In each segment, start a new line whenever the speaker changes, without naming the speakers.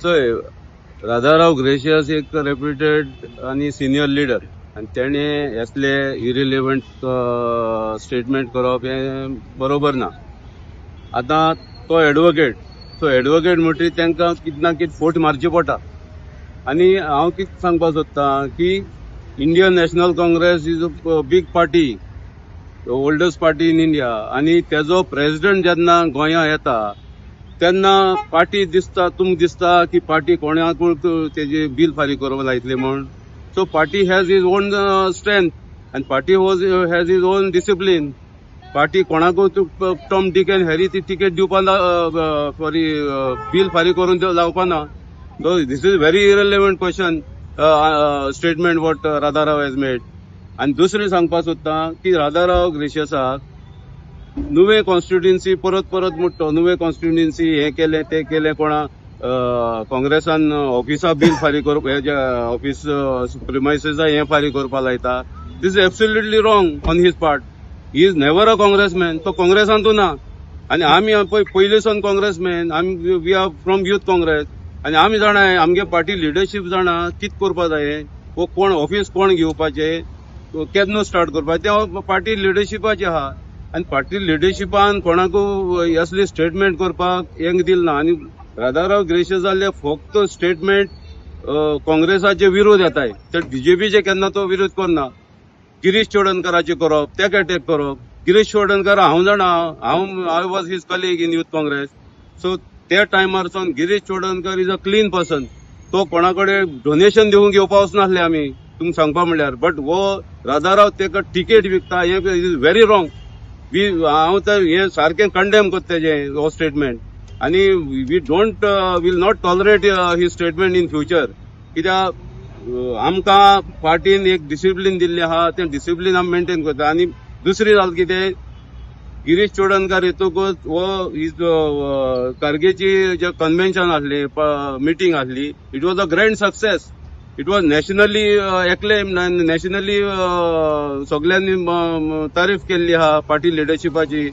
चोय राधाराव ग्रेशियस एक रेप्युटेड आणि सिनियर लीडर आणि तेणे असले इरिलेवंट स्टेटमेंट करप हे बरोबर ना. आता तो एडवोकेट म्हणटरी तांकां कितें ना कितें फोट मारची पडटा. आणि हांव कितें सांगपाक सोदतां की Indian National Congress is a big party, oldest party in India, आणि तेजो प्रेसिडेंट जेन्ना गोंयांत येता तेन्ना पार्टी दिसता तुमकां दिसता की पार्टी कोणाकूय तेजी बील फारीक करप लायतली म्हण. So party has its own strength and party has its own discipline. Party कोणाकूय टॉम डिक अँड हॅरी ती तिकेट दिवपा बील फारीक करून जावपा ना. This is very irrelevant question statement what Radharao has made. आणि दुसरें सांगपाक सोदतां की राधाराव ग्रेशियसाक नुवे कॉन्स्टिट्युएन्सी परत म्हणटा. नुवे कॉन्स्टिट्युएन्सी हे केले ते केले कोणा काँग्रेसान ऑफिसा बील फारीक करप ऑफिस प्रिमायसेसा हे फारीक करपा लायता. This is absolutely wrong on his part. He is never a congressman. तो काँग्रेसांतू ना. आणि आमी पयलींसून काँग्रेसमॅन. आमी we are from Youth Congress. आणि आमी जाणा आमगे पार्टी लिडरशीप जाणा कितें करपा जाय वो कोण ऑफिस कोण घेवपाचे केन्ना स्टार्ट करपाचे ते पार्टी लिडरशिपाचे आहा. आणि पार्टी लिडरशिपान कोणाकूय असली स्टेटमेंट करपाक हेंक दिल ना. आणि राधाराव ग्रेशियस जाल्ले फक्त स्टेटमेंट काँग्रेसाचे विरोध येताय. तर बीजेपीचे केन्ना तो विरोध करना. गिरीश चोडणकराचे करप तेका अटॅक करप. गिरीश चोडणकर हांव जाणा I was his colleague in Youth Congress. So त्या टायमारसून Girish Chodankar is a clean person. तो कोणाकडे डोनेशन घेवपा वचनासले आमी तुमकां सांगपा म्हणल्यार. बट वो राधाराव तेका टिकेट विकता हे इज व्हेरी रॉंग. हांव तर हे सारकें कंडेम करता तेजें हो स्टेटमेंट. आणि we don't will not tolerate ही स्टेटमेंट इन फ्युचर. कित्याक आमकां पार्टीन एक डिसिप्लीन दिल्ली आहा तें डिसिप्लीन आमी मेंटेन करता. आणि दुसरी जाल कितें गिरीश चोडणकर येतकूच वो कारगेची जे कन्व्हेन्शन आसली मिटींग आसली it was a grand success. It was nationally acclaim. Nationally सगळ्यांनी तारीफ केल्ली आहा पार्टी लिडरशिपाची.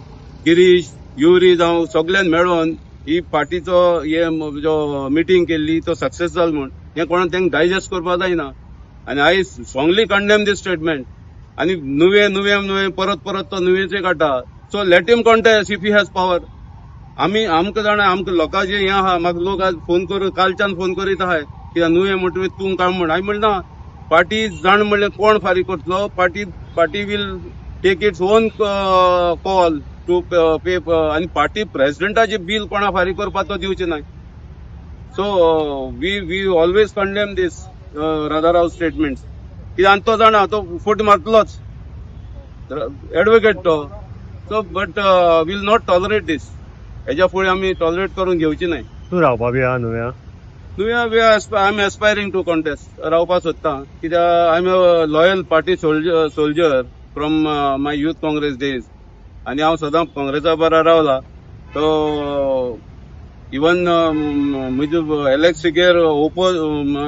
गिरीश युरी जावं सगळ्यांनी मेळोन ही पार्टीचो हे जो मिटींग केल्ली तो सक्सेस जालो म्हण हें कोणाक तांकां डायजेस्ट करपा जायना. आणि I strongly condemn this statement. आणि नुवे परत तो नुवेचे काडटा. So let him contest if he has power. आमकां जाणा आमकां लोकांचें हें आहा. म्हाका लोक आज फोन करून कालच्यान फोन करीत आहाय कित्याक नुवें म्हणटकीर तूं काम म्हण. हांवें म्हणलें ना पार्टी जाण म्हणलें कोण फारीक करतलो. Party will take its own call to pay. आणि पार्टी प्रेसिडेंटाचे बील कोणा फारीक करपाक तो दिवचे ना. So we always condemn this Radharao statements. कित्याक तो जाणा तो फूट मारतलोच एडवोकेट तो. So but we'll not tolerate this. हेच्या फुडें आमी टॉलरेट करून घेवची न्हय.
तूं रावपा बी आहा न्हू.
I am aspiring to contest रावपाक सोदतां. कित्याक I am a loyal party soldier from my youth Congress days. आणि हांव सदां काँग्रेसा बरोबर रावला. तो इवन म्हजो एलेक्सिकेर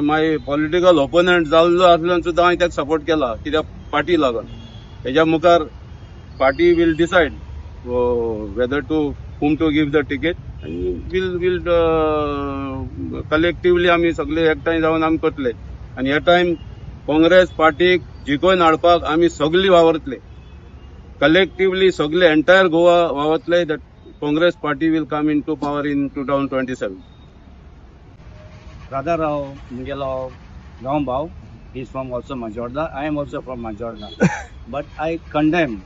माय पॉलिटिकल ओपोनंट जाल्लो आसल्यान सुद्दां हांवें ताका सपोर्ट केला कित्याक पार्टी लागून. हेच्या मुखार party will decide whether to whom to give the ticket. We'll collectively आमी सगळे एकठांय जावन आमी करतले. आणि ह्या टायम काँग्रेस पार्टीक जिखोवन हाडपाक आमी सगळीं वावरतले. कलेक्टिवली सगळे एंटायर गोवा वावरतले. That Congress party will come into power in 2027.
Radharao म्हगेलो गांव भाव. He is from also Majorda. I am also from Majorda. But I condemn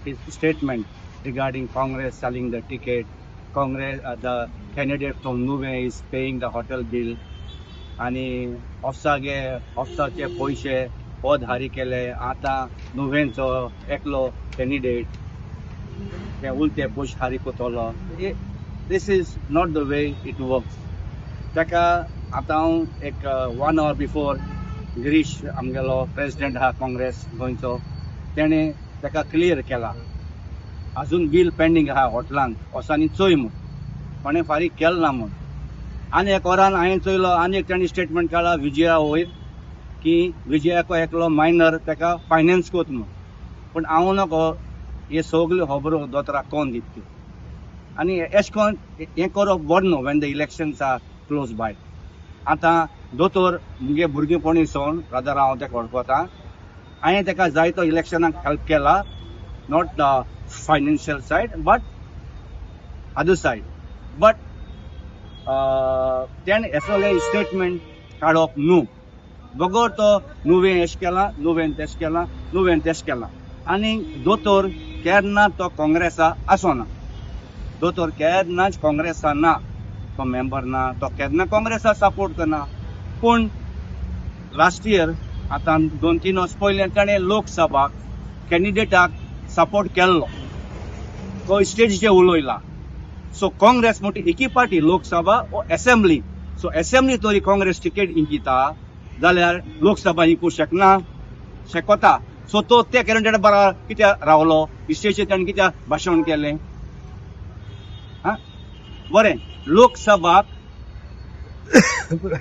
his statement regarding Congress selling the ticket. Congress, the candidate from Nuve is paying the hotel bill. आणि ऑफसाचे पैसे पद हारी केले. आता नुवेंचो एकलो कॅन्डिडेट ते उलटे पयशे हारी कोतलो. This is not the way it works. ताका आतां हांव एक 1 hour बिफोर गिरीश आमगेलो प्रेसिडेंट आहा काँग्रेस गोंयचो तेणें ताका क्लियर केला अजून बील पेंडींग आहा हॉटेलांत वोसांनी चोय म्हूण. कोणें फारीक केलें ना म्हूण. आनी एक वरान हांवें चोयलो आनी एक ताणें स्टेटमेंट काडला विजया वयर की विजयाको एकलो मायनर ताका फायनान्स कोत म्हूण. पूण हांव नको हे सगल्यो खबरो दोतोराक कोण दितल्यो. आनी अशें करून हें करप बरें न्हू when the elections are close by. आतां दोतोर मुगे भुरगेपणी सावन राजाराव हांव तेका वळखता. हांवें तेका जायतो इलेक्शनाक हेल्प केला, not the financial said but other said. But तेणें एसले स्टेटमेंट काडप न्हू. बगोर तो नुवें एश केला, नुवें तेश केला, नुवें तेश केला. आनी दोतोर केन्ना तो काँग्रेसा आसोना. दोतोर केन्नाच काँग्रेसा ना, तो मेंबर ना, तो केन्ना काँग्रेसा सपोर्ट करना. पूण लास्ट इयर आतां 2-3 वर्स पयलें ताणें लोकसभाक कॅन्डिडेटाक सपोर्ट केल्लो, तो स्टेजीचेर उलयला. सो काँग्रेस म्हणटी एकी पार्टी लोकसभा वो असेंब्ली. सो असेंब्ली तरी काँग्रेस टिकेट इंकिता जाल्यार लोकसभा जिखूंक शकता. सो तो त्या कॅन्डिडेट बरा कित्याक रावलो, स्टेजीचेर ताणें कित्याक भाशण केलें. बरें, लोकसभाक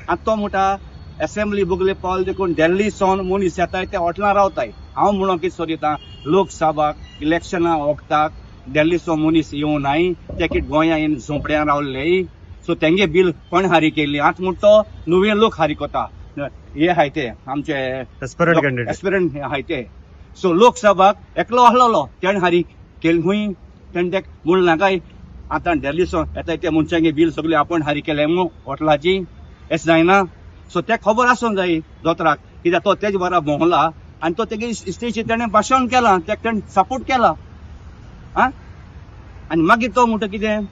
आतां तो म्हणटा असेंब्ली बुगले पावल देखून दिल्ली सावन मनीस येताय ते हॉटेलां रावताय. हांव म्हणून कितें सोदितां, लोकसभाक इलेक्शना वखदाक दिल्ली सावन मनीस येवं नाय, ते कितें गोंयां येवन झोंपड्यां रावले. सो तेंगे बील कोण हारी केल्ली. आतां म्हणटा तो नुवें लोक हारी कोता. हे आहाय ते आमचे एस्पिरंट आहाय ते. सो लोकसभाक एकलो आहलोलो, तेणें हारी केली खूंय तेणें तेका म्हूण नाकाय. आतां दिल्ली सावन येताय ते मनशांगे बील सगळे आपण हारी केले म्हणून हॉटेलाची हें जायना. सो तेका खबर आसूंक जाय दोतोराक, कित्याक तो तेजे बरा भोंवला आनी तो तेगे स्टेजीचेर तेणें भाशण केलां, तेका तेणें सपोर्ट केला. आनी मागीर तो म्हणटा कितें,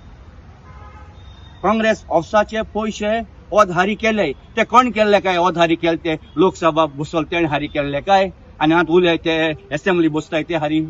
काँग्रेस ऑफिसाचे पयशे ओद हारी केले. ते कोण केल्ले काय ओद हारी केले ते लोकसभा बसोल तेणें हारी केल्ले काय, आनी आतां उलय ते असेंब्ली बसताय ते हारी.